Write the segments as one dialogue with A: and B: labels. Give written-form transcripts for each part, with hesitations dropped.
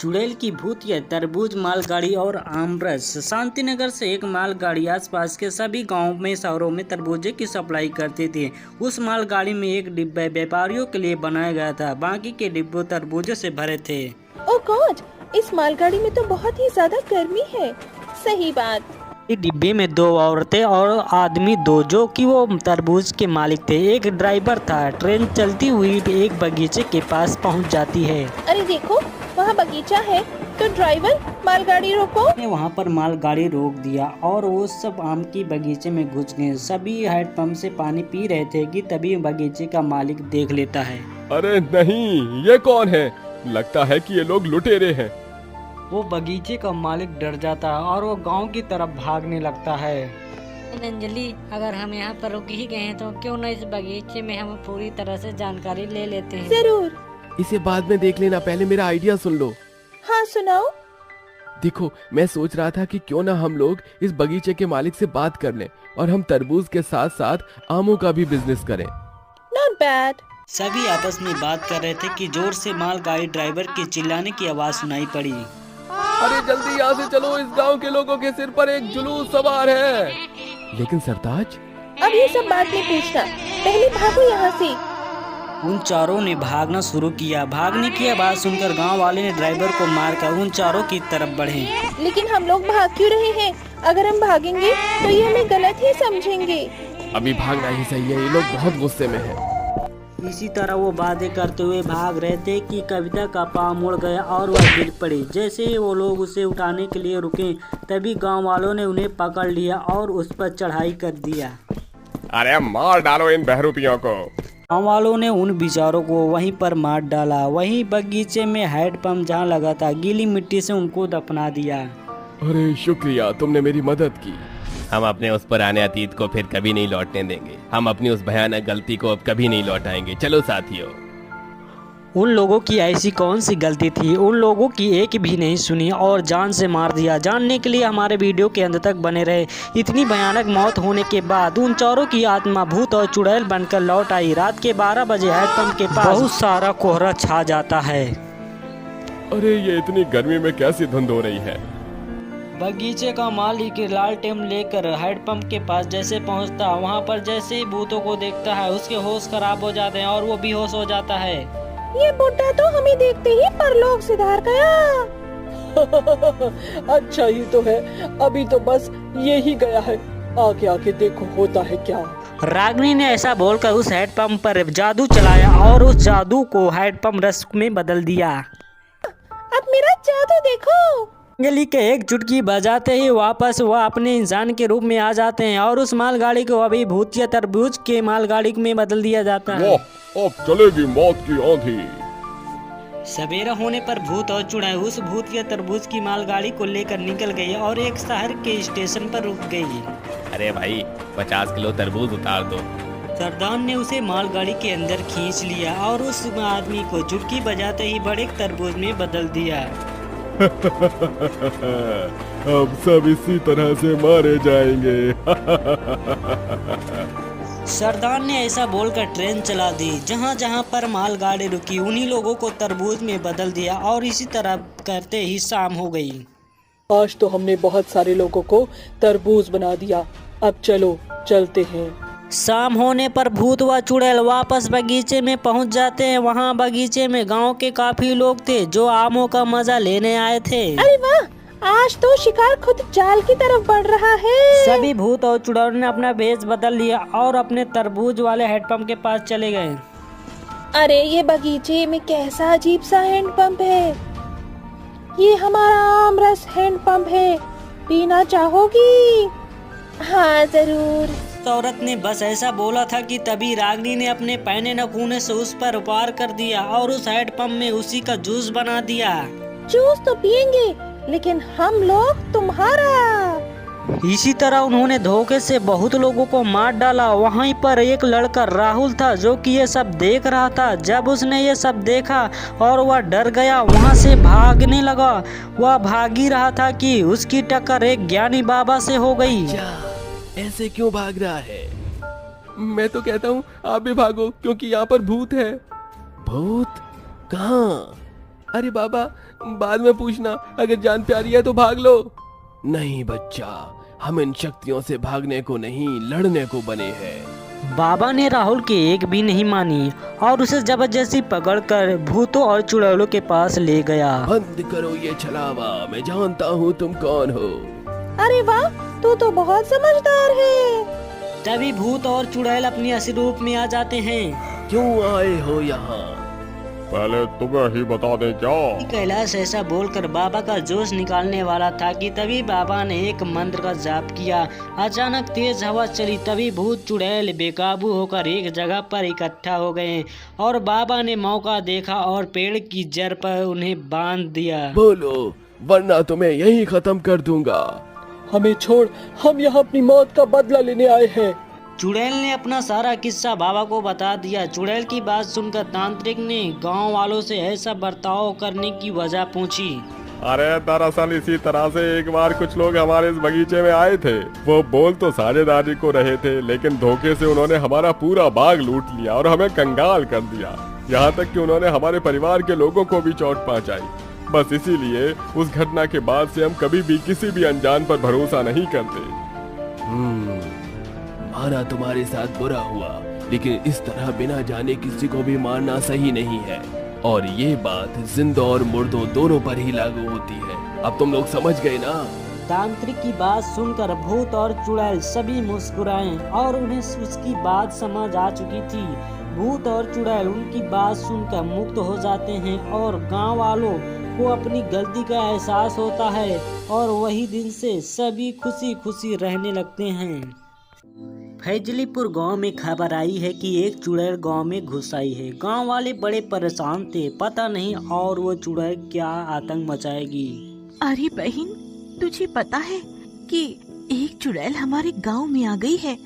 A: चुड़ैल की भूतिया तरबूज मालगाड़ी और आमरस। शांतिनगर से एक मालगाड़ी आसपास के सभी गांवों में शहरों में तरबूजे की सप्लाई करती थी। उस मालगाड़ी में एक डिब्बा व्यापारियों के लिए बनाया गया था, बाकी के डिब्बे तरबूजों से भरे थे।
B: ओह गॉड, इस मालगाड़ी में तो बहुत ही ज्यादा गर्मी है। सही बात।
A: इस डिब्बे में दो औरतें और आदमी दो, जो कि वो तरबूज के मालिक थे। एक ड्राइवर था। ट्रेन चलती हुई एक बगीचे के पास पहुंच जाती है।
B: अरे देखो, वहाँ बगीचा है, तो ड्राइवर मालगाड़ी रोको।
A: ने वहां पर मालगाड़ी रोक दिया और वो सब आम की बगीचे में घुस गए। सभी हैंडपंप से पानी पी रहे थे कि तभी बगीचे का मालिक देख लेता है।
C: अरे नहीं, ये कौन है? लगता है कि ये लोग लुटेरे हैं।
A: वो बगीचे का मालिक डर जाता है और वो गांव की तरफ भागने लगता है।
D: अंजलि, अगर हम यहाँ पर रुक ही गए हैं तो क्यों न इस बगीचे में हम पूरी तरह से जानकारी ले लेते हैं।
B: जरूर।
E: इसे बाद में देख लेना, पहले मेरा आइडिया सुन लो।
B: हाँ सुनाओ।
E: देखो, मैं सोच रहा था कि क्यों ना हम लोग इस बगीचे के मालिक से बात कर लें और हम तरबूज के साथ साथ आमों का भी बिजनेस करें।
B: Not bad.
A: सभी आपस में बात कर रहे थे कि जोर से मालगाड़ी ड्राइवर के चिल्लाने की आवाज सुनाई पड़ी।
E: अरे जल्दी यहाँ से चलो, इस गांव के लोगों के सिर पर एक जुलूस सवार है। लेकिन सरताज,
B: अब ये सब बात नहीं पूछना, पहले भागो यहाँ से।
A: उन चारों ने भागना शुरू किया। भागने की आवाज सुनकर गांव वाले ने ड्राइवर को मारकर उन चारों की तरफ बढ़े।
B: लेकिन हम लोग भाग क्यों रहे हैं? अगर हम भागेंगे तो ये हमें गलत ही समझेंगे।
E: अभी भागना ही सही है, ये लोग बहुत गुस्से में हैं।
A: इसी तरह वो बातें करते हुए भाग रहे थे कि कविता का पाँव मुड़ गया और वह गिर पड़ी। जैसे ही वो लोग उसे उठाने के लिए रुके, तभी गांव वालों ने उन्हें पकड़ लिया और उस पर चढ़ाई कर दिया।
C: अरे मार डालो इन बहरूपियों को।
A: गांव वालों ने उन बेचारों को वहीं पर मार डाला। वहीं बगीचे में हैंडपंप जहां लगा था, गीली मिट्टी से उनको दफना दिया।
E: अरे शुक्रिया, तुमने मेरी मदद की।
F: हम अपने उस पुराने अतीत को फिर कभी नहीं लौटने देंगे। हम अपनी उस भयानक गलती को अब कभी नहीं लौटाएंगे। चलो साथियों।
A: उन लोगों की ऐसी कौन सी गलती थी? उन लोगों की एक भी नहीं सुनी और जान से मार दिया। जानने के लिए हमारे वीडियो के अंत तक बने रहे। इतनी भयानक मौत होने के बाद उन चारों की आत्मा भूत और चुड़ैल बनकर लौट आई। रात के 12 बजे हैंडपंप के पास बहुत सारा कोहरा छा जाता है।
C: अरे ये इतनी गर्मी में कैसी धुंध हो रही है?
A: बगीचे का मालिक लालटेन लेकर हैंडपंप के पास जैसे पहुंचता, वहां पर जैसे ही भूतों को देखता है, उसके होश खराब हो जाते हैं और वो बेहोश हो जाता है।
B: ये बुड्ढा तो हमें देखते ही परलोक सिधार गया।
G: अच्छा ही तो है, अभी तो बस ये ही गया है, आगे आगे देखो होता है क्या।
A: रागिनी ने ऐसा बोलकर उस हैंडपंप पर जादू चलाया और उस जादू को हैंडपंप रस में बदल दिया।
B: अब मेरा जादू देखो।
A: अंजलि के एक चुटकी बजाते ही वापस वह अपने इंसान के रूप में आ जाते हैं और उस मालगाड़ी को अभी भूतिया तरबूज के मालगाड़ी में बदल दिया जाता है।
C: अब चलेगी मौत की आंधी।
A: सवेरा होने पर भूत और चुड़ैल उस भूतिया तरबूज की मालगाड़ी को लेकर निकल गई और एक शहर के स्टेशन पर रुक गई।
F: अरे भाई, 50 किलो तरबूज उतार दो।
A: सरदार ने उसे मालगाड़ी के अंदर खींच लिया और उस आदमी को चुटकी बजाते ही बड़े तरबूज में बदल दिया।
C: अब सब इसी तरह से मारे जाएंगे।
A: सरदार ने ऐसा बोलकर ट्रेन चला दी। जहां जहां पर मालगाड़ी रुकी, उन्हीं लोगों को तरबूज में बदल दिया और इसी तरह करते ही शाम हो गई।
G: आज तो हमने बहुत सारे लोगों को तरबूज बना दिया, अब चलो चलते हैं।
A: शाम होने पर भूत व चुड़ैल वापस बगीचे में पहुंच जाते हैं। वहां बगीचे में गांव के काफी लोग थे जो आमों का मजा लेने आए थे।
B: अरे वाह, आज तो शिकार खुद जाल की तरफ बढ़ रहा है।
A: सभी भूत और चुड़ैल ने अपना भेष बदल लिया और अपने तरबूज वाले हैंडपंप के पास चले गए।
B: अरे ये बगीचे में कैसा अजीब सा हैंडपंप है। ये हमारा आमरस हैंडपंप है, पीना चाहोगी? हाँ जरूर।
A: औरत ने बस ऐसा बोला था कि तभी रागिनी ने अपने पहने नखूने से उस पर वार कर दिया और उस हैंडपंप में उसी का जूस बना दिया।
B: जूस तो पियेंगे, लेकिन हम लोग तुम्हारा।
A: इसी तरह उन्होंने धोखे से बहुत लोगों को मार डाला। वहीं पर एक लड़का राहुल था जो कि ये सब देख रहा था। जब उसने ये सब देखा और वह डर गया, वहां से भागने लगा। वह भाग ही रहा था कि उसकी टक्कर एक ज्ञानी बाबा से हो गई।
E: ऐसे क्यों भाग रहा है? मैं तो कहता हूँ आप भी भागो, क्योंकि यहाँ पर भूत है। भूत? कहाँ? अरे बाबा, बाद में पूछना, अगर जान प्यारी है तो भाग लो। नहीं बच्चा, हम इन शक्तियों से भागने को नहीं, लड़ने को बने हैं।
A: बाबा ने राहुल की एक भी नहीं मानी और उसे जबरदस्ती पकड़कर भूतों और चुड़ैलों के पास ले गया।
E: बंद करो ये छलावा, मैं जानता हूँ तुम कौन हो।
B: अरे वाह, तू तो बहुत समझदार है।
A: तभी भूत और चुड़ैल अपनी असली रूप में आ जाते हैं।
E: क्यों आए हो यहाँ?
C: पहले तुम्हें ही बता दें क्या?
A: कैलाश ऐसा बोलकर बाबा का जोश निकालने वाला था कि तभी बाबा ने एक मंत्र का जाप किया। अचानक तेज हवा चली, तभी भूत चुड़ैल बेकाबू होकर एक जगह पर इकट्ठा हो गए और बाबा ने मौका देखा और पेड़ की जड़ पर उन्हें बांध दिया।
E: बोलो, वरना तुम्हें यहीं खत्म कर दूंगा।
G: हमें छोड़, हम यहाँ अपनी मौत का बदला लेने आए हैं।
A: चुड़ैल ने अपना सारा किस्सा बाबा को बता दिया। चुड़ैल की बात सुनकर तांत्रिक ने गांव वालों से ऐसा बर्ताव करने की वजह पूछी।
C: अरे दरअसल इसी तरह से एक बार कुछ लोग हमारे इस बगीचे में आए थे। वो बोल तो साझेदारी को रहे थे, लेकिन धोखे से उन्होंने हमारा पूरा बाग लूट लिया और हमें कंगाल कर दिया। यहाँ तक कि उन्होंने हमारे परिवार के लोगों को भी चोट पहुँचाई। बस इसीलिए उस घटना के बाद से हम कभी भी किसी भी अनजान पर भरोसा नहीं करते।
E: माना तुम्हारे साथ बुरा हुआ, लेकिन इस तरह बिना जाने किसी को भी मारना सही नहीं है। और ये बात जिंदों और मुर्दों दोनों पर ही लागू होती है। अब तुम लोग समझ गए ना?
A: तांत्रिक की बात सुनकर भूत और चुड़ैल सभी मुस्कुराए और उन्हें उसकी बात समझ आ चुकी थी। भूत और चुड़ैल उनकी बात सुनकर मुक्त हो जाते हैं और गांव वालों को अपनी गलती का एहसास होता है और वही दिन से सभी खुशी खुशी रहने लगते हैं। फैजलीपुर गांव में खबर आई है कि एक चुड़ैल गांव में घुस आई है। गांव वाले बड़े परेशान थे, पता नहीं और वो चुड़ैल क्या आतंक मचाएगी।
H: अरे बहन, तुझे पता है कि एक चुड़ैल हमारे गांव में आ गई है।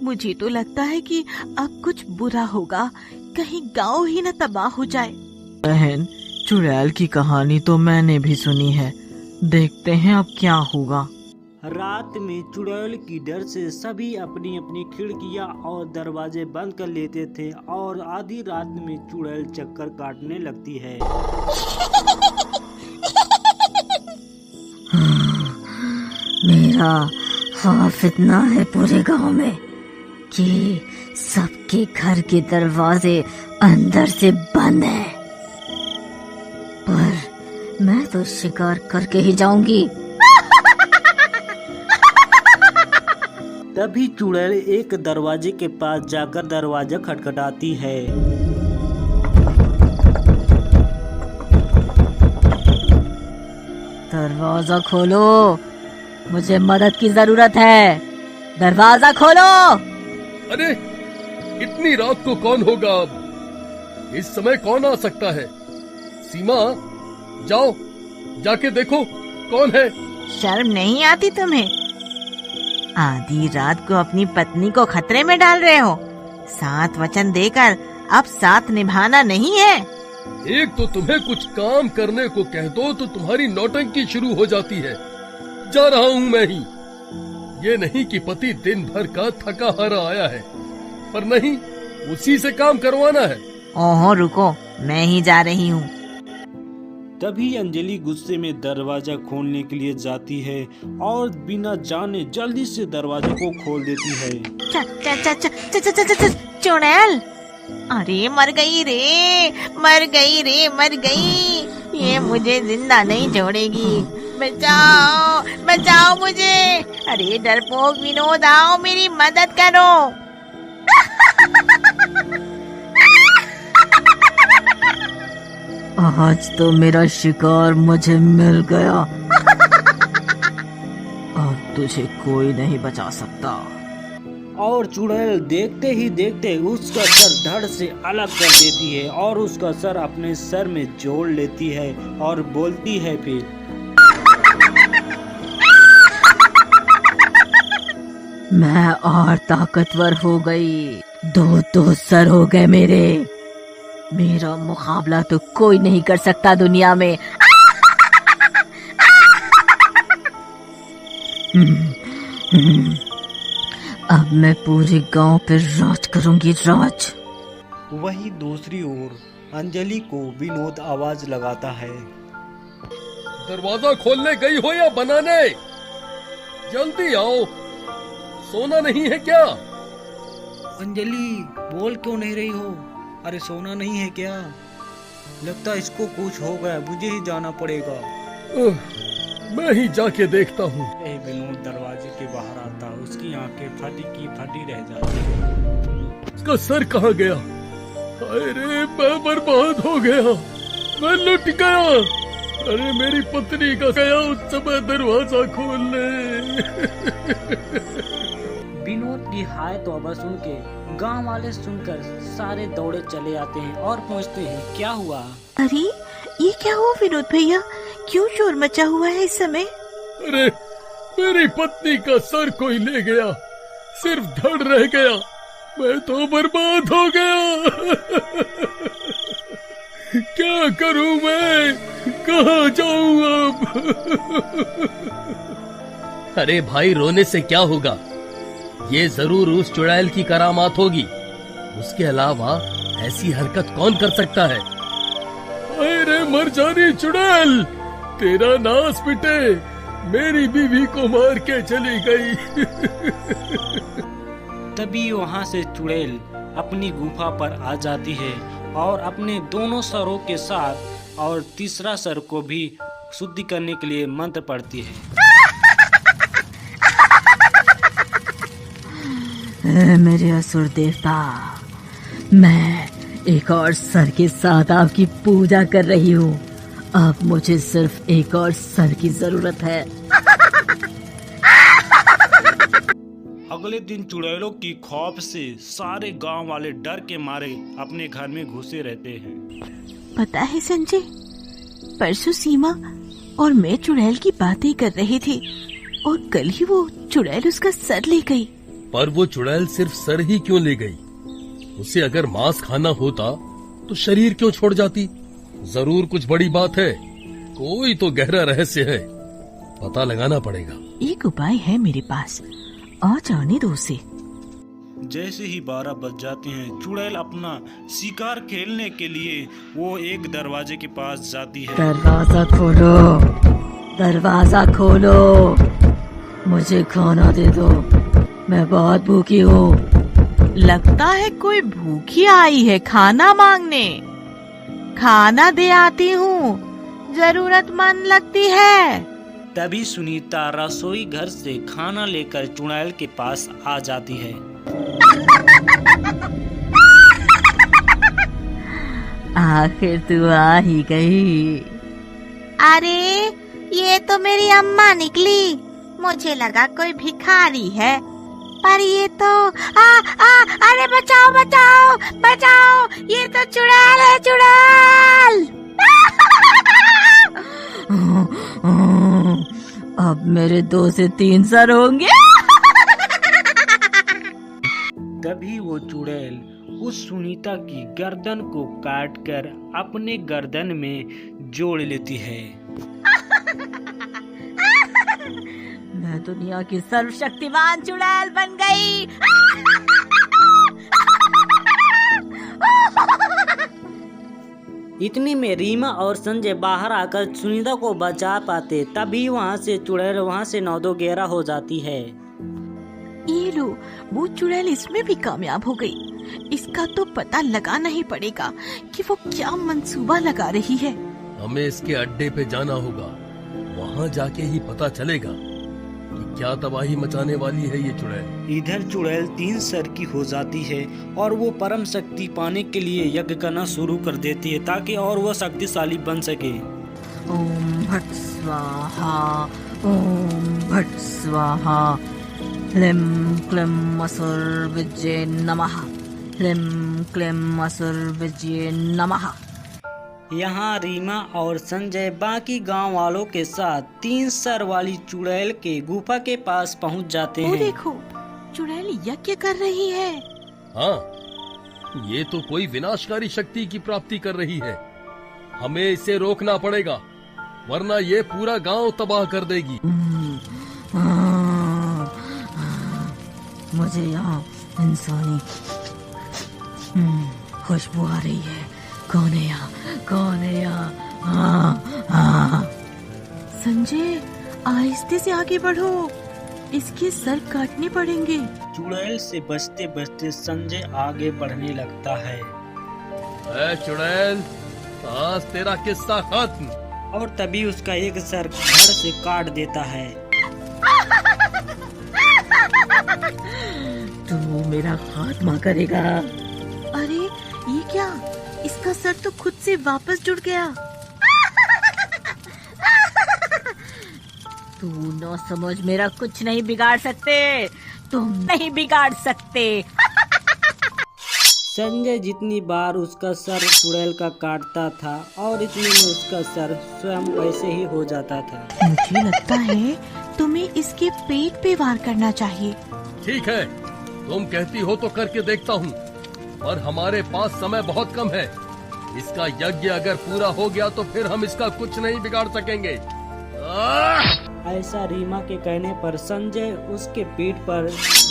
H: मुझे तो लगता है कि अब कुछ बुरा होगा, कहीं गांव ही न तबाह हो जाए।
I: बहन, चुड़ैल की कहानी तो मैंने भी सुनी है, देखते हैं अब क्या होगा।
A: रात में चुड़ैल की डर से सभी अपनी अपनी खिड़कियां और दरवाजे बंद कर लेते थे और आधी रात में चुड़ैल चक्कर काटने लगती है।
J: मेरा खौफ इतना है पूरे गांव में कि सबके घर के दरवाजे अंदर से बंद हैं। पर मैं तो शिकार करके ही जाऊंगी।
A: तभी चुड़ैल एक दरवाजे के पास जाकर दरवाजा खटखटाती है।
J: दरवाजा खोलो, मुझे मदद की जरूरत है। दरवाजा खोलो।
C: अरे इतनी रात को कौन होगा? अब इस समय कौन आ सकता है? सीमा, जाओ जाके देखो कौन है।
H: शर्म नहीं आती तुम्हें? आधी रात को अपनी पत्नी को खतरे में डाल रहे हो। साथ वचन देकर अब साथ निभाना नहीं है।
C: एक तो तुम्हें कुछ काम करने को कह दो तो तुम्हारी नौटंकी शुरू हो जाती है। जा रहा हूँ मैं ही। ये नहीं कि पति दिन भर का थका हारा आया है, पर नहीं, उसी से काम करवाना है।
H: ओहो रुको, मैं ही जा रही हूँ।
A: तभी अंजलि गुस्से में दरवाजा खोलने के लिए जाती है और बिना जाने जल्दी से दरवाजे को खोल देती है।
H: चुड़ैल, अरे मर गई रे, मर गई रे, मर गई। ये मुझे जिंदा नहीं छोड़ेगी। बचाओ, बचाओ मुझे। अरे डरपोक विनोद, आओ मेरी मदद करो।
J: आज तो मेरा शिकार मुझे मिल गया। अब तुझे कोई नहीं बचा सकता।
A: और चुड़ैल देखते ही देखते उसका सर धड़ से अलग कर देती है और उसका सर अपने सर में जोड़ लेती है और बोलती है फिर,
J: मैं और ताकतवर हो गई। दो सर हो गए मेरे। मेरा मुकाबला तो कोई नहीं कर सकता दुनिया में। अब मैं पूरे गांव पे राज करूंगी, राज।
A: वहीं दूसरी ओर अंजलि को विनोद आवाज लगाता है।
E: दरवाजा खोलने गई हो या बनाने? जल्दी आओ, सोना नहीं है क्या?
A: अंजलि बोल क्यों नहीं रही हो? अरे सोना नहीं है क्या? लगता है इसको कुछ हो गया, मुझे ही जाना पड़ेगा।
E: मैं ही जाके देखता हूँ।
A: विनोद दरवाजे के बाहर आता है, उसकी आंखें फटी की फटी रह जाती है।
E: उसका सर कहाँ गया? अरे मैं बर्बाद हो गया, मैं लुट गया। अरे मेरी पत्नी का गया उस समय दरवाजा खोलने।
A: विनोद की हाय तौबा सुन के गांव वाले सुनकर सारे दौड़े चले आते हैं और पूछते हैं क्या हुआ।
H: अरे ये क्या हुआ विनोद भैया, क्यों शोर मचा हुआ है इस समय?
E: अरे मेरी पत्नी का सर कोई ले गया, सिर्फ धड़ रह गया, मैं तो बर्बाद हो गया। क्या करूं मैं, कहाँ जाऊं अब?
K: अरे भाई रोने से क्या होगा, ये जरूर उस चुड़ैल की करामात होगी। उसके अलावा ऐसी हरकत कौन कर सकता है?
E: अरे मर जानी चुड़ैल, तेरा नाश पिटे, मेरी बीवी को मार के चली गई।
A: तभी वहाँ से चुड़ैल अपनी गुफा पर आ जाती है और अपने दोनों सरों के साथ और तीसरा सर को भी शुद्धि करने के लिए मंत्र पढ़ती है।
J: मेरे असुर देवता, मैं एक और सर के साथ आपकी पूजा कर रही हूँ। अब मुझे सिर्फ एक और सर की जरूरत है।
A: अगले दिन चुड़ैलों की खौफ से सारे गांव वाले डर के मारे अपने घर में घुसे रहते हैं।
H: पता है संजय, परसों सीमा और मैं चुड़ैल की बातें कर रहे थे और कल ही वो चुड़ैल उसका सर ले गई।
E: पर वो चुड़ैल सिर्फ सर ही क्यों ले गई? उसे अगर मांस खाना होता तो शरीर क्यों छोड़ जाती? जरूर कुछ बड़ी बात है, कोई तो गहरा रहस्य है, पता लगाना पड़ेगा।
H: एक उपाय है मेरे पास, आ जाने दो उसे।
A: जैसे ही 12 बज जाते हैं, चुड़ैल अपना शिकार खेलने के लिए वो एक दरवाजे के पास जाती है।
J: दरवाजा खोलो, दरवाजा खोलो, मुझे खाना दे दो, मैं बहुत भूखी हूँ।
H: लगता है कोई भूखी आई है खाना मांगने। खाना दे आती हूँ, जरूरतमंद लगती है।
A: तभी सुनीता रसोई घर से खाना लेकर चुड़ैल के पास आ जाती है।
J: आखिर तू आ ही गई।
H: अरे ये तो मेरी अम्मा निकली, मुझे लगा कोई भिखारी है, पर ये तो अरे बचाओ बचाओ बचाओ, ये तो चुड़ैल है, चुड़ैल।
J: अब मेरे 2 से 3 सर होंगे।
A: तभी वो चुड़ैल उस सुनीता की गर्दन को काटकर अपने गर्दन में जोड़ लेती है।
J: मैं दुनिया की सर्वशक्तिमान चुड़ैल बन गई।
A: इतनी में रीमा और संजय बाहर आकर सुनीता को बचा पाते, तभी वहाँ से चुड़ैल वहाँ से नौदो ग्यारह हो जाती है।
H: ये लो, वो चुड़ैल इसमें भी कामयाब हो गई। इसका तो पता लगाना ही पड़ेगा कि वो क्या मंसूबा लगा रही है।
E: हमें इसके अड्डे पे जाना होगा, वहाँ जाके ही पता चलेगा कि क्या तबाही मचाने वाली है ये चुड़ैल।
A: इधर चुड़ैल 3 सर की हो जाती है और वो परम शक्ति पाने के लिए यज्ञ करना शुरू कर देती है ताकि और वो शक्तिशाली बन सके।
J: ओम भट स्वाहा, ओम भट स्वाहा, ह्लीं क्लीं असुर विजय नमः, ह्लीं क्लीं असुर विजय नमः।
A: यहाँ रीमा और संजय बाकी गांव वालों के साथ 3 सर वाली चुड़ैल के गुफा के पास पहुँच जाते हैं।
H: वो देखो, चुड़ैल यज्ञ कर रही है।
E: हाँ, ये तो कोई विनाशकारी शक्ति की प्राप्ति कर रही है। हमें इसे रोकना पड़ेगा, वरना ये पूरा गांव तबाह कर देगी।
J: मुझे यहाँ इंसानी खुशबू आ रही है।
I: कौन है यहाँ? कौन है यहाँ? हाँ। संजय, आहिस्ते से आगे बढ़ो, इसके सर काटने पड़ेंगे।
A: चुड़ैल से बचते बचते संजय आगे बढ़ने लगता है।
K: चुड़ैल, आज तेरा किस्सा खत्म।
A: और तभी उसका एक सर धड़ से काट देता है।
I: तू मेरा खात्मा करेगा। अरे ये क्या? इसका सर तो खुद से वापस जुड़ गया। तू न समझ, मेरा कुछ नहीं बिगाड़ सकते, तुम नहीं बिगाड़ सकते।
A: संजय जितनी बार उसका सर चुड़ैल का काटता था और इतने में उसका सर स्वयं वैसे ही हो जाता था।
H: मुझे लगता है तुम्हें इसके पेट पे वार करना चाहिए।
K: ठीक है, तुम कहती हो तो करके देखता हूँ, पर हमारे पास समय बहुत कम है। इसका यज्ञ अगर पूरा हो गया तो फिर हम इसका कुछ नहीं बिगाड़ सकेंगे।
A: ऐसा रीमा के कहने पर संजय उसके पीठ पर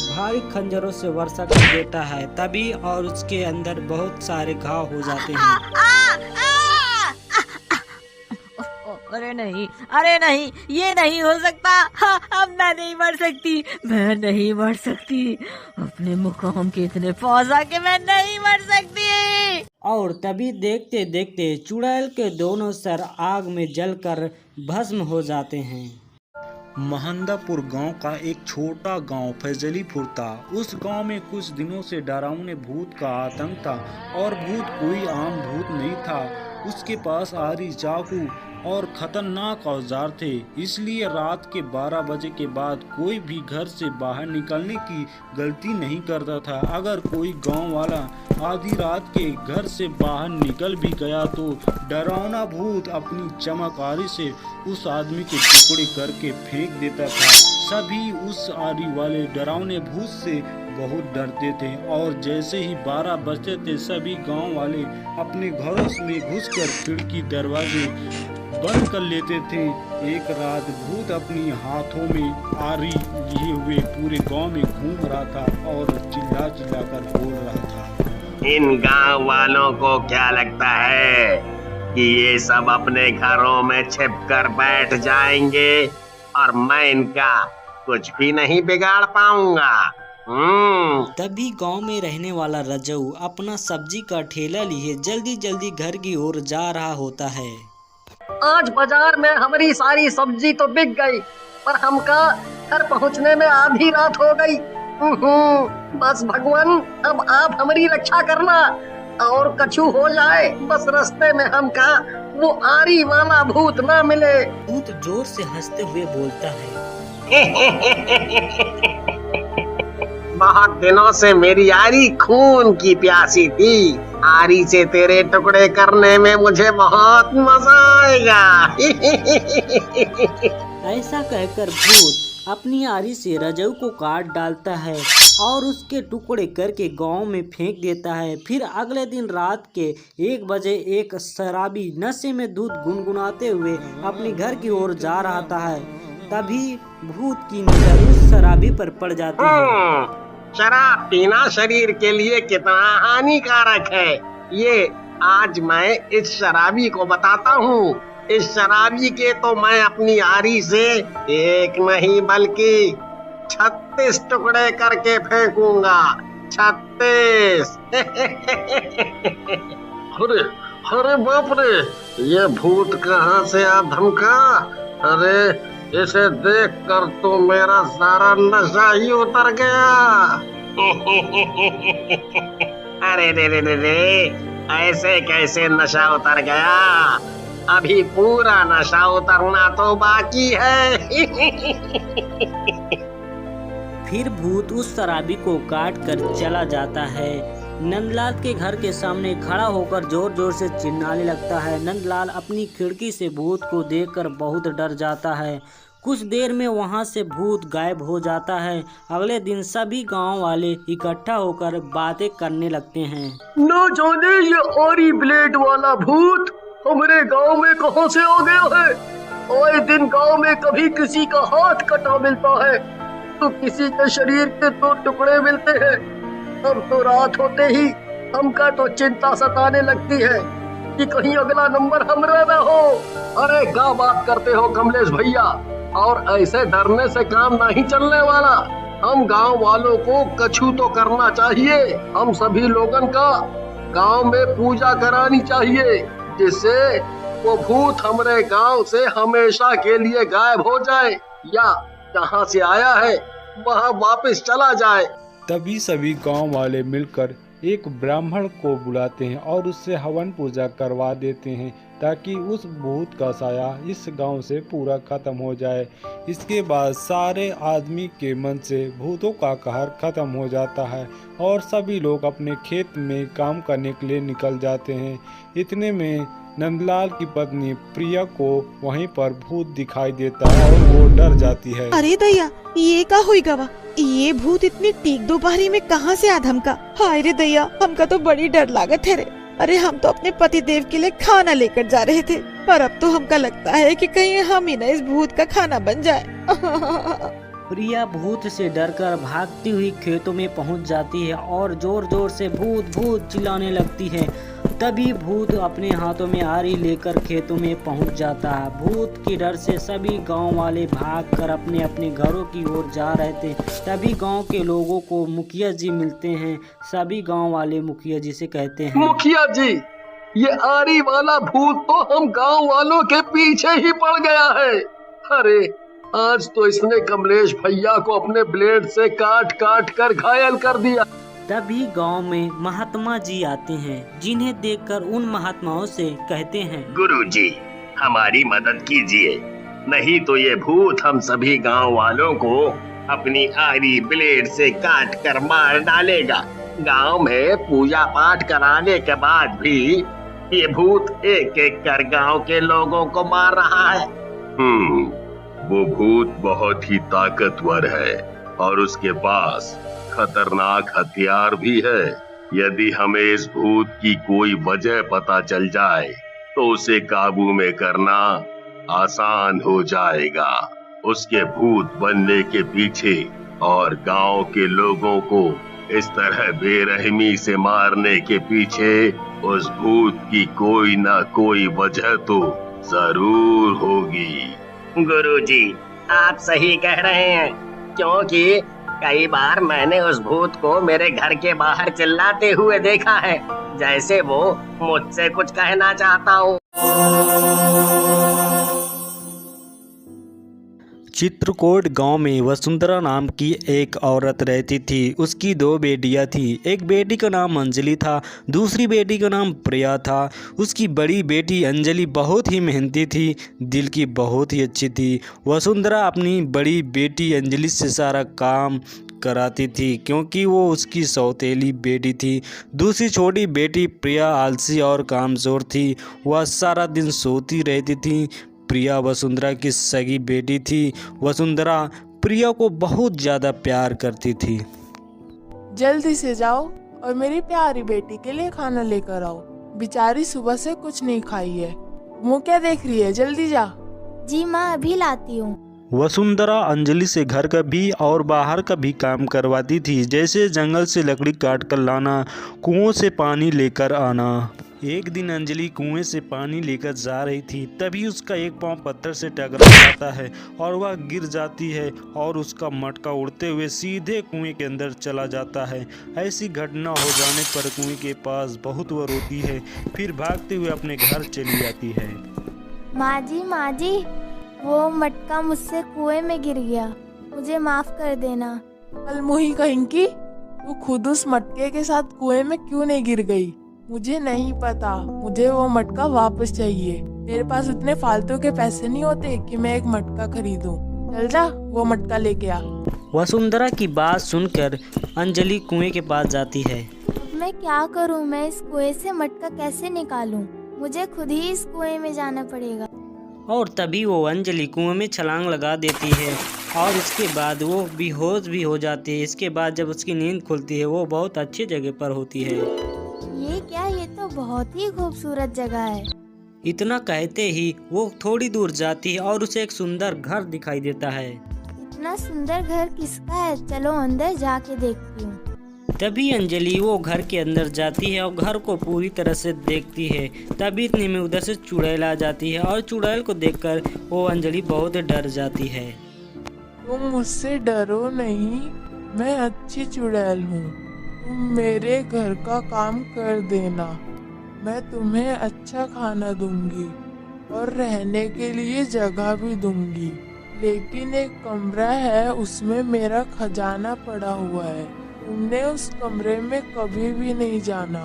A: भारी खंजरों से वर्षा कर देता है। तभी और उसके अंदर बहुत सारे घाव हो जाते हैं।
I: अरे नहीं, अरे नहीं, ये नहीं हो सकता। हाँ, अब मैं नहीं मर सकती, मैं नहीं मर सकती। अपने मुकाम के इतने पास आके मैं नहीं मर सकती।
A: और तभी देखते देखते चुड़ैल के दोनों सर आग में जलकर भस्म हो जाते हैं।
L: महंदापुर गांव का एक छोटा गांव फैजलीपुर था। उस गांव में कुछ दिनों से डरावने भूत का आतंक था और भूत कोई आम भूत नहीं था। उसके पास आरी, चाकू और खतरनाक औजार थे। इसलिए रात के 12 बजे के बाद कोई भी घर से बाहर निकलने की गलती नहीं करता था। अगर कोई गांव वाला आधी रात के घर से बाहर निकल भी गया तो डरावना भूत अपनी चमक आरी से उस आदमी के टुकड़े करके फेंक देता था। सभी उस आरी वाले डरावने भूत से बहुत डरते थे और जैसे ही 12 बजते थे सभी गांव वाले अपने घरों में घुसकर खिड़की दरवाजे बंद कर लेते थे। एक रात भूत अपनी हाथों में आरी लिए हुए पूरे गांव में घूम रहा था और चिल्ला चिल्ला कर बोल रहा था।
M: इन गांव वालों को क्या लगता है कि ये सब अपने घरों में छिपकर बैठ जाएंगे और मैं इनका कुछ भी नहीं बिगाड़ पाऊंगा।
A: तभी गांव में रहने वाला रजऊ अपना सब्जी का ठेला लिए जल्दी जल्दी घर की ओर जा रहा होता है।
N: आज बाजार में हमारी सारी सब्जी तो बिक गई, पर हमका घर पहुंचने में आधी रात हो गई। बस भगवान, अब आप हमारी रक्षा करना और कछु हो जाए बस रास्ते में हमका वो आरी वाला भूत ना मिले।
A: भूत जोर से हंसते हुए बोलता है।
M: बहुत दिनों से मेरी आरी खून की प्यासी थी। आरी से तेरे टुकड़े करने में मुझे बहुत मजा आएगा।
A: ऐसा कहकर भूत अपनी आरी से रजऊ को काट डालता है और उसके टुकड़े करके गांव में फेंक देता है। फिर अगले दिन रात के 1 बजे एक शराबी नशे में दूध गुनगुनाते हुए अपने घर की ओर जा रहा है। तभी भूत की नजर उस शराबी पर पड़ जाती है।
M: शराब पीना शरीर के लिए कितना हानिकारक है, ये आज मैं इस शराबी को बताता हूँ। इस शराबी के तो मैं अपनी आरी से एक नहीं बल्कि 36 टुकड़े करके फेंकूंगा। 36। अरे अरे बाप रे, ये भूत कहाँ से आ धमका। अरे इसे देखकर तो मेरा सारा नशा ही उतर गया। अरे रे, ऐसे कैसे नशा उतर गया? अभी पूरा नशा उतरना तो बाकी है।
A: फिर भूत उस शराबी को काट कर चला जाता है। नंदलाल के घर के सामने खड़ा होकर जोर जोर से चिल्लाने लगता है। नंदलाल अपनी खिड़की से भूत को देखकर बहुत डर जाता है। कुछ देर में वहां से भूत गायब हो जाता है। अगले दिन सभी गांव वाले इकट्ठा होकर बातें करने लगते हैं।
N: न जाने ये आरी ब्लेड वाला भूत हमारे गांव में कहां से आ गया है। आए दिन गांव में कभी किसी का हाथ कटा मिलता है तो किसी के शरीर के 2 टुकड़े मिलते हैं। अब तो रात होते ही हमका तो चिंता सताने लगती है कि कहीं अगला नंबर हमरे में हो। अरे क्या बात करते हो कमलेश भैया, और ऐसे डरने से काम नहीं चलने वाला। हम गांव वालों को कछु तो करना चाहिए। हम सभी लोगन का गांव में पूजा करानी चाहिए, जिससे वो भूत हमारे गांव से हमेशा के लिए गायब हो जाए, या जहाँ से आया है वहाँ वापस चला जाए।
L: तभी सभी गांव वाले मिलकर एक ब्राह्मण को बुलाते हैं और उससे हवन पूजा करवा देते हैं, ताकि उस भूत का साया इस गांव से पूरा खत्म हो जाए। इसके बाद सारे आदमी के मन से भूतों का कहर खत्म हो जाता है और सभी लोग अपने खेत में काम करने के लिए निकल जाते हैं। इतने में नंदलाल की पत्नी प्रिया को वहीं पर भूत दिखाई देता है और वो डर जाती है।
B: अरे दैया, ये का हुई गवा? ये भूत इतनी टीक दोपहरी में कहाँ से आध हमका? हाय रे दैया, हमका तो बड़ी डर लागत है रे। अरे हम तो अपने पति देव के लिए खाना लेकर जा रहे थे, पर अब तो हमका लगता है कि कहीं हम ही न इस भूत का खाना बन जाए।
A: प्रिया भूत से डरकर भागती हुई खेतों में पहुंच जाती है और जोर जोर से भूत भूत चिल्लाने लगती है। तभी भूत अपने हाथों में आरी लेकर खेतों में पहुंच जाता है। भूत के डर से सभी गांव वाले भागकर अपने अपने घरों की ओर जा रहे थे। तभी गांव के लोगों को मुखिया जी मिलते हैं। सभी गांव वाले मुखिया जी से कहते हैं,
N: मुखिया जी, ये आरी वाला भूत तो हम गांव वालों के पीछे ही पड़ गया है। अरे आज तो इसने कमलेश भैया को अपने ब्लेड से काट काट कर घायल कर दिया।
A: तभी गांव में महात्मा जी आते हैं, जिन्हें देखकर उन महात्माओं से कहते हैं,
M: गुरुजी, हमारी मदद कीजिए, नहीं तो ये भूत हम सभी गांव वालों को अपनी आरी ब्लेड से काट कर मार डालेगा। गांव में पूजा पाठ कराने के बाद भी ये भूत एक एक कर गांव के लोगों को मार रहा है।
C: वो भूत बहुत ही ताकतवर है और उसके पास खतरनाक हथियार भी है। यदि हमें इस भूत की कोई वजह पता चल जाए तो उसे काबू में करना आसान हो जाएगा। उसके भूत बनने के पीछे और गांव के लोगों को इस तरह बेरहमी से मारने के पीछे उस भूत की कोई ना कोई वजह तो जरूर होगी।
M: गुरुजी, आप सही कह रहे हैं, क्योंकि कई बार मैंने उस भूत को मेरे घर के बाहर चिल्लाते हुए देखा है, जैसे वो मुझसे कुछ कहना चाहता हो।
A: चित्रकूट गांव में वसुंधरा नाम की एक औरत रहती थी। उसकी 2 बेटियां थी। एक बेटी का नाम अंजलि था, दूसरी बेटी का नाम प्रिया था। उसकी बड़ी बेटी अंजलि बहुत ही मेहनती थी, दिल की बहुत ही अच्छी थी। वसुंधरा अपनी बड़ी बेटी अंजलि से सारा काम कराती थी, क्योंकि वो उसकी सौतेली बेटी थी। दूसरी छोटी बेटी प्रिया आलसी और कामचोर थी। वह सारा दिन सोती रहती थी। प्रिया वसुंधरा की सगी बेटी थी। वसुंधरा प्रिया को बहुत ज़्यादा प्यार करती थी।
O: जल्दी से जाओ और मेरी प्यारी बेटी के लिए खाना लेकर आओ। बेचारी सुबह से कुछ नहीं खाई है। मुँह क्या देख रही है, जल्दी जा।
P: जी माँ, अभी लाती हूँ।
A: वसुंधरा अंजलि से घर का भी और बाहर का भी काम करवाती थी, जैसे जंगल से लकड़ी काट कर लाना, कुओं से पानी लेकर आना। एक दिन अंजलि कुएं से पानी लेकर जा रही थी, तभी उसका एक पांव पत्थर से टकरा जाता है और वह गिर जाती है और उसका मटका उड़ते हुए सीधे कुएं के अंदर चला जाता है। ऐसी घटना हो जाने पर कुएं के पास बहुत वह रोती है, फिर भागते हुए अपने घर चली जाती है।
P: माँ जी, वो मटका मुझसे कुएं में गिर गया, मुझे माफ कर देना।
O: अलमुही कहीं की, तू खुद उस मटके के साथ कुएं में क्यों नहीं गिर गई? मुझे नहीं पता, मुझे वो मटका वापस चाहिए। मेरे पास उतने फालतू के पैसे नहीं होते कि मैं एक मटका खरीदूं। चल जा, वो मटका लेके आ।
A: वसुंधरा की बात सुनकर अंजलि कुएं के पास जाती है।
P: मैं क्या करूं? मैं इस कुएं से मटका कैसे निकालूं? मुझे खुद ही इस कुएं में जाना पड़ेगा।
A: और तभी वो अंजलि कुएं में छलांग लगा देती है और इसके बाद वो बेहोश भी हो जाती है। इसके बाद जब उसकी नींद खुलती है वो बहुत अच्छी जगह पर होती है।
P: ये क्या? ये तो बहुत ही खूबसूरत जगह है।
A: इतना कहते ही वो थोड़ी दूर जाती है और उसे एक सुंदर घर दिखाई देता है।
P: इतना सुंदर घर किसका है? चलो अंदर जाके देखती हूँ।
A: तभी अंजलि वो घर के अंदर जाती है और घर को पूरी तरह से देखती है। तभी इतने में उधर से चुड़ैल आ जाती है और चुड़ैल को देखकर वो अंजलि बहुत डर जाती है।
O: तुम मुझसे डरो नहीं, मैं अच्छी चुड़ैल हूँ। तुम मेरे घर का काम कर देना, मैं तुम्हें अच्छा खाना दूंगी और रहने के लिए जगह भी दूंगी। लेकिन एक कमरा है, उसमें मेरा खजाना पड़ा हुआ है। तुमने उस कमरे में कभी भी नहीं जाना।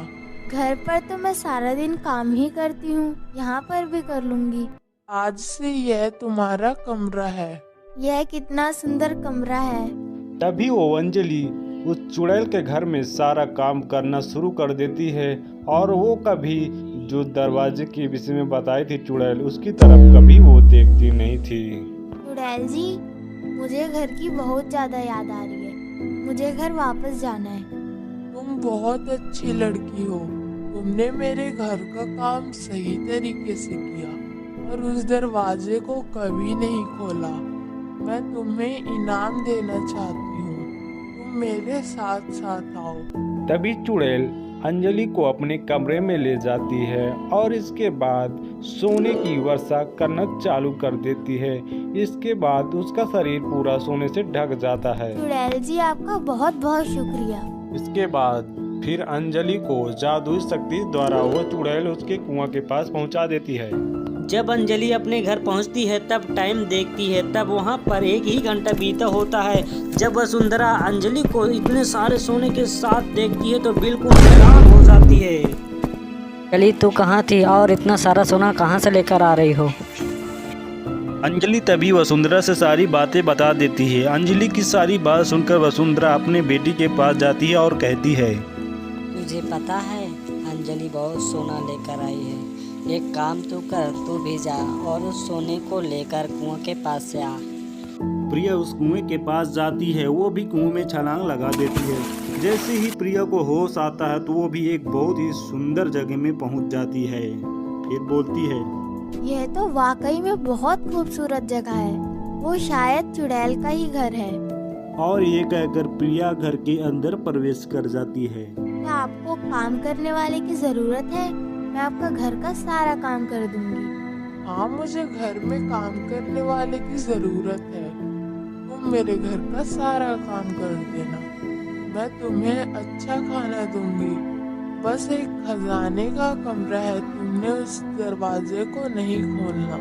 P: घर पर तो मैं सारा दिन काम ही करती हूँ, यहाँ पर भी कर लूँगी।
O: आज से यह तुम्हारा कमरा है।
P: यह कितना सुंदर कमरा है।
L: तभी वो अंजलि उस चुड़ैल के घर में सारा काम करना शुरू कर देती है और वो कभी जो दरवाजे के विषय में बताई थी चुड़ैल, उसकी तरफ कभी वो देखती नहीं थी।
P: चुड़ैल जी, मुझे घर की बहुत ज्यादा याद आ रही है, मुझे घर वापस जाना है।
O: तुम बहुत अच्छी लड़की हो, तुमने मेरे घर का काम सही तरीके से किया और उस दरवाजे को कभी नहीं खोला। मैं तुम्हें इनाम देना चाहती हूँ, तुम मेरे साथ साथ आओ।
L: तभी चुड़ैल अंजलि को अपने कमरे में ले जाती है और इसके बाद सोने की वर्षा करना चालू कर देती है। इसके बाद उसका शरीर पूरा सोने से ढक जाता है।
P: चुड़ैल जी, आपका बहुत बहुत शुक्रिया।
L: इसके बाद फिर अंजलि को जादुई शक्ति द्वारा वो चुड़ैल उसके कुआं के पास पहुंचा देती है।
A: जब अंजलि अपने घर पहुंचती है तब टाइम देखती है, तब वहां पर 1 ही घंटा बीता होता है। जब वसुंधरा अंजलि को इतने सारे सोने के साथ देखती है तो बिल्कुल हैरान हो जाती है।
D: अंजलि, तू कहाँ थी और इतना सारा सोना कहाँ से लेकर आ रही हो?
L: अंजलि तभी वसुंधरा से सारी बातें बता देती है। अंजलि की सारी बात सुनकर वसुंधरा अपने बेटी के पास जाती है और कहती है,
D: तुझे पता है अंजलि बहुत सोना लेकर आई है। एक काम तू कर, तू भी जा और उस सोने को लेकर कुआं के पास से आ।
L: प्रिया उस कुएं के पास जाती है, वो भी कुएं में छलांग लगा देती है। जैसे ही प्रिया को होश आता है तो वो भी एक बहुत ही सुंदर जगह में पहुंच जाती है। फिर बोलती है,
P: यह तो वाकई में बहुत खूबसूरत जगह है, वो शायद चुड़ैल का ही घर है।
L: और ये कहकर प्रिया घर के अंदर प्रवेश कर जाती है।
P: क्या आपको काम करने वाले की जरूरत है? मैं आपका घर का सारा काम कर दूंगी।
O: हाँ, मुझे घर में काम करने वाले की जरूरत है। तुम मेरे घर का सारा काम कर देना, मैं तुम्हें अच्छा खाना दूंगी। बस एक खजाने का कमरा है, तुमने उस दरवाजे को नहीं खोलना।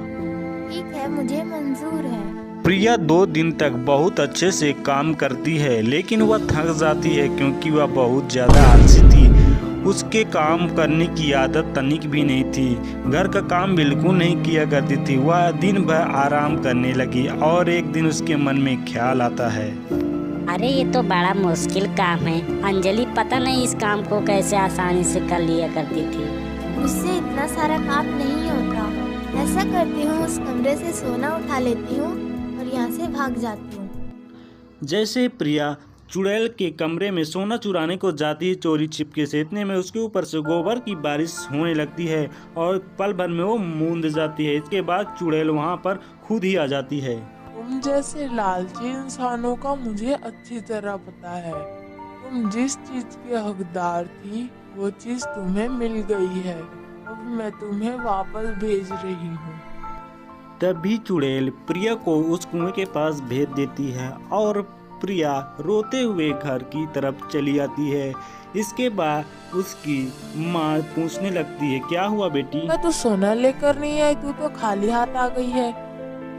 P: ठीक है, मुझे मंजूर है।
L: प्रिया 2 दिन तक बहुत अच्छे से काम करती है, लेकिन वह थक जाती है क्योंकि वह बहुत ज्यादा आलसी थी। उसके काम करने की आदत तनिक भी नहीं थी। घर का काम बिल्कुल नहीं किया करती थी। वह दिन भर आराम करने लगी और एक दिन उसके मन में ख्याल आता है,
Q: अरे ये तो बड़ा मुश्किल काम है। अंजलि पता नहीं इस काम को कैसे आसानी से कर लिया करती थी।
P: मुझसे इतना सारा काम नहीं होता। ऐसा करती हूँ, उस कमरे से सोना उठा लेती हूँ और यहाँ से भाग जाती हूँ।
L: जैसे प्रिया चुड़ैल के कमरे में सोना चुराने को जाती है चोरी छिपके से, इतने में उसके ऊपर से गोबर की बारिश होने लगती है और पल भर में वो मूंद जाती है। इसके बाद चुड़ैल वहाँ पर खुद ही आ जाती है।
O: तुम जैसे लालची इंसानों का मुझे अच्छी तरह पता है। तुम जिस चीज के हकदार थी वो चीज तुम्हें मिल गई है। अब मैं तुम्हें वापस भेज रही हूँ।
L: तभी चुड़ैल प्रिया को उस कुएं के पास भेज देती है और प्रिया रोते हुए घर की तरफ चली आती है। इसके बाद उसकी माँ पूछने लगती है, क्या हुआ बेटी?
O: मैं तो सोना लेकर नहीं आई, तू तो खाली हाथ आ गई है।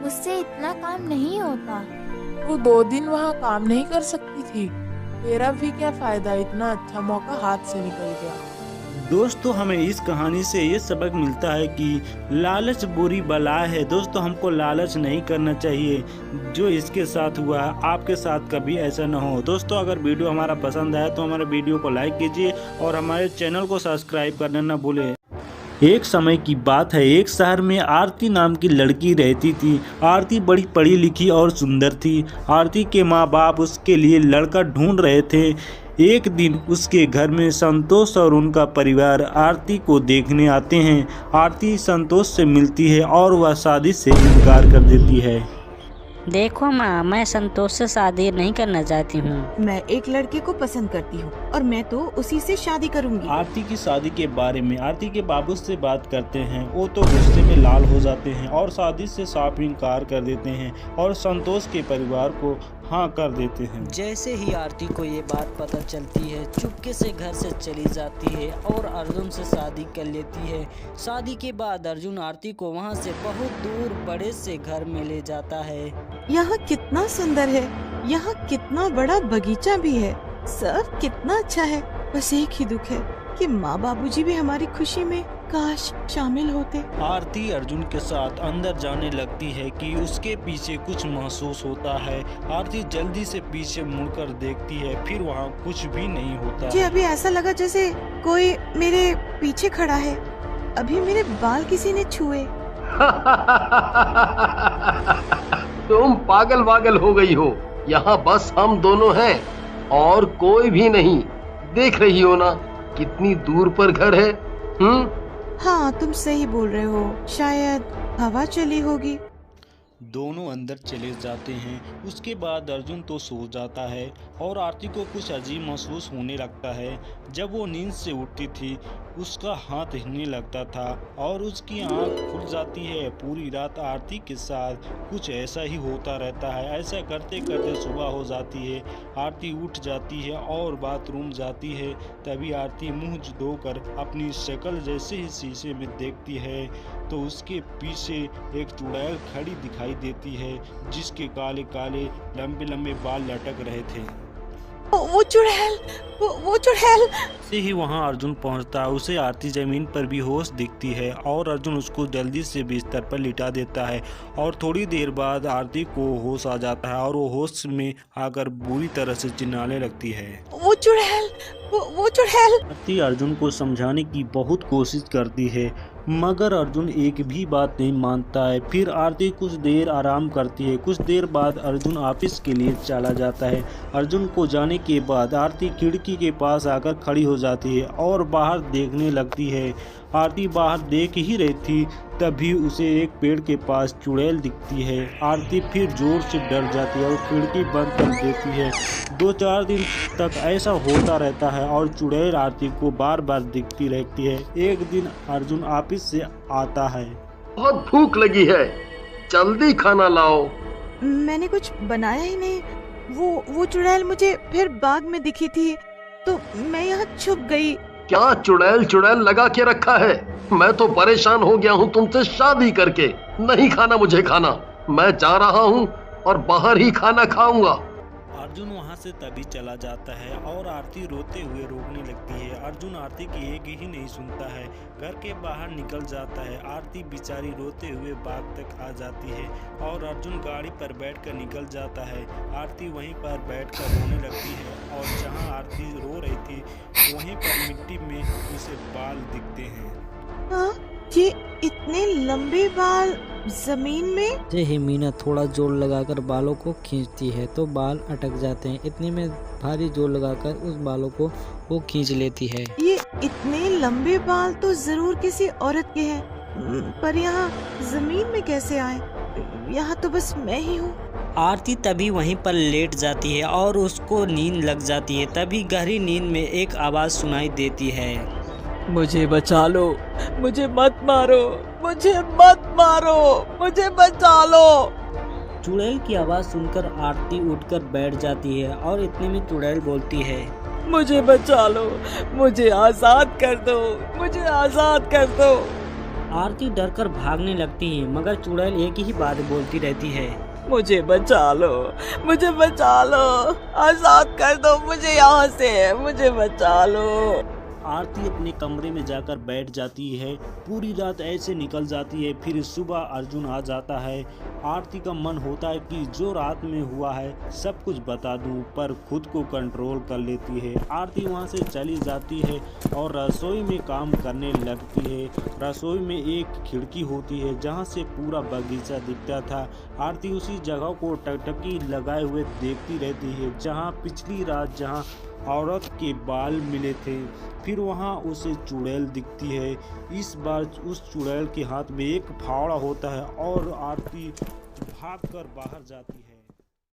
P: मुझसे इतना काम नहीं होता।
O: तू 2 दिन वहाँ काम नहीं कर सकती थी? तेरा भी क्या फायदा, इतना अच्छा मौका हाथ से निकल गया।
L: दोस्तों, हमें इस कहानी से ये सबक मिलता है कि लालच बुरी बला है। दोस्तों, हमको लालच नहीं करना चाहिए। जो इसके साथ हुआ आपके साथ कभी ऐसा ना हो। दोस्तों, अगर वीडियो हमारा पसंद आया तो हमारे वीडियो को लाइक कीजिए और हमारे चैनल को सब्सक्राइब करना ना भूलें। एक समय की बात है, एक शहर में आरती नाम की लड़की रहती थी। आरती बड़ी पढ़ी लिखी और सुंदर थी। आरती के माँ बाप उसके लिए लड़का ढूंढ रहे थे। एक दिन उसके घर में संतोष और उनका परिवार आरती को देखने आते हैं। आरती संतोष से मिलती है और वह शादी से इनकार कर देती है।
Q: देखो माँ, मैं संतोष से शादी नहीं करना चाहती हूँ।
R: मैं एक लड़के को पसंद करती हूँ और मैं तो उसी से शादी करूँगी।
L: आरती की शादी के बारे में आरती के बाबू से बात करते हैं। वो तो गुस्से में लाल हो जाते हैं और शादी से साफ इनकार कर देते हैं और संतोष के परिवार को हाँ कर देते हैं।
A: जैसे ही आरती को ये बात पता चलती है, चुपके से घर से चली जाती है और अर्जुन से शादी कर लेती है। शादी के बाद अर्जुन आरती को वहाँ से बहुत दूर बड़े से घर में ले जाता है।
R: यहाँ कितना सुंदर है, यहाँ कितना बड़ा बगीचा भी है, सब कितना अच्छा है। बस एक ही दुख है कि माँ बाबूजी भी हमारी खुशी में काश शामिल होते।
L: आरती अर्जुन के साथ अंदर जाने लगती है कि उसके पीछे कुछ महसूस होता है। आरती जल्दी से पीछे मुड़कर देखती है, फिर वहाँ कुछ भी नहीं होता।
R: मुझे अभी ऐसा लगा जैसे कोई मेरे पीछे खड़ा है। अभी मेरे बाल किसी ने छुए।
M: तुम पागल हो गई हो। यहाँ बस हम दोनों हैं और कोई भी नहीं। देख रही हो ना कितनी दूर पर घर है।
R: हाँ, तुम सही बोल रहे हो, शायद हवा चली होगी।
L: दोनों अंदर चले जाते हैं। उसके बाद अर्जुन तो सो जाता है और आरती को कुछ अजीब महसूस होने लगता है। जब वो नींद से उठती थी उसका हाथ हिलने लगता था और उसकी आंख खुल जाती है। पूरी रात आरती के साथ कुछ ऐसा ही होता रहता है। ऐसा करते करते सुबह हो जाती है। आरती उठ जाती है और बाथरूम जाती है। तभी आरती मुंह धोकर अपनी शक्ल जैसे ही शीशे में देखती है तो उसके पीछे एक चुड़ैल खड़ी दिखाई देती है जिसके काले काले लंबे लंबे बाल लटक रहे थे।
R: वो चुड़ैल।
L: से ही वहां अर्जुन पहुंचता है। उसे आरती जमीन पर भी होश दिखती है और अर्जुन उसको जल्दी से बिस्तर पर लिटा देता है और थोड़ी देर बाद आरती को होश आ जाता है और वो होश में आकर बुरी तरह से चिल्लाने लगती है।
R: वो चुड़ैल।
L: आरती अर्जुन को समझाने की बहुत कोशिश करती है मगर अर्जुन एक भी बात नहीं मानता है। फिर आरती कुछ देर आराम करती है। कुछ देर बाद अर्जुन ऑफिस के लिए चला जाता है। अर्जुन को जाने के बाद आरती खिड़की के पास आकर खड़ी हो जाती है और बाहर देखने लगती है। आरती बाहर देख ही रही थी तभी उसे एक पेड़ के पास चुड़ैल दिखती है। आरती फिर जोर से डर जाती है और खिड़की बंद कर देती है। 2-4 दिन तक ऐसा होता रहता है और चुड़ैल आरती को बार बार दिखती रहती है। एक दिन अर्जुन ऑफिस से आता है।
M: बहुत भूख लगी है, जल्दी खाना लाओ।
R: मैंने कुछ बनाया ही नहीं। वो चुड़ैल मुझे फिर बाग में दिखी थी तो मैं यहाँ छुप गई।
M: क्या चुड़ैल लगा के रखा है? मैं तो परेशान हो गया हूँ तुमसे शादी करके। नहीं खाना मुझे खाना। मैं जा रहा हूँ और बाहर ही खाना खाऊंगा।
L: अर्जुन वहाँ से तभी चला जाता है और आरती रोते हुए रोकने लगती है। अर्जुन आरती की एक ही नहीं सुनता है, घर के बाहर निकल जाता है। आरती बेचारी रोते हुए बाग तक आ जाती है और अर्जुन गाड़ी पर बैठकर निकल जाता है। आरती वहीं पर बैठकर रोने लगती है और जहाँ आरती रो रही थी वहीं पर मिट्टी में उसे बाल दिखते हैं।
R: ये इतने लंबे बाल जमीन में।
A: जय ही मीना थोड़ा जोर लगाकर बालों को खींचती है तो बाल अटक जाते हैं। इतने में भारी जोर लगाकर उस बालों को वो खींच लेती है।
R: ये इतने लंबे बाल तो जरूर किसी औरत के हैं, पर यहाँ जमीन में कैसे आए? यहाँ तो बस मैं ही हूँ।
A: आरती तभी वहीं पर लेट जाती है और उसको नींद लग जाती है। तभी गहरी नींद में एक आवाज सुनाई देती है,
G: मुझे बचा लो, मुझे मत मारो, मुझे मत मारो, मुझे बचा लो।
A: चुड़ैल की आवाज सुनकर आरती उठकर बैठ जाती है और इतने में चुड़ैल बोलती है,
G: मुझे बचा लो, मुझे आजाद कर दो, मुझे आजाद कर दो।
A: आरती डरकर भागने लगती है मगर चुड़ैल एक ही बात बोलती रहती है,
G: मुझे बचा लो, मुझे बचा लो, आजाद कर दो मुझे यहाँ से, मुझे बचा लो।
L: आरती अपने कमरे में जाकर बैठ जाती है। पूरी रात ऐसे निकल जाती है। फिर सुबह अर्जुन आ जाता है। आरती का मन होता है कि जो रात में हुआ है सब कुछ बता दूं, पर खुद को कंट्रोल कर लेती है। आरती वहां से चली जाती है और रसोई में काम करने लगती है। रसोई में एक खिड़की होती है जहां से पूरा बगीचा दिखता था। आरती उसी जगह को टकटकी लगाए हुए देखती रहती है जहाँ पिछली रात जहाँ औरत के बाल मिले थे। फिर वहाँ उसे चुड़ैल दिखती है। इस बार उस चुड़ैल के हाथ में एक फावड़ा होता है और आरती भागकर बाहर जाती है।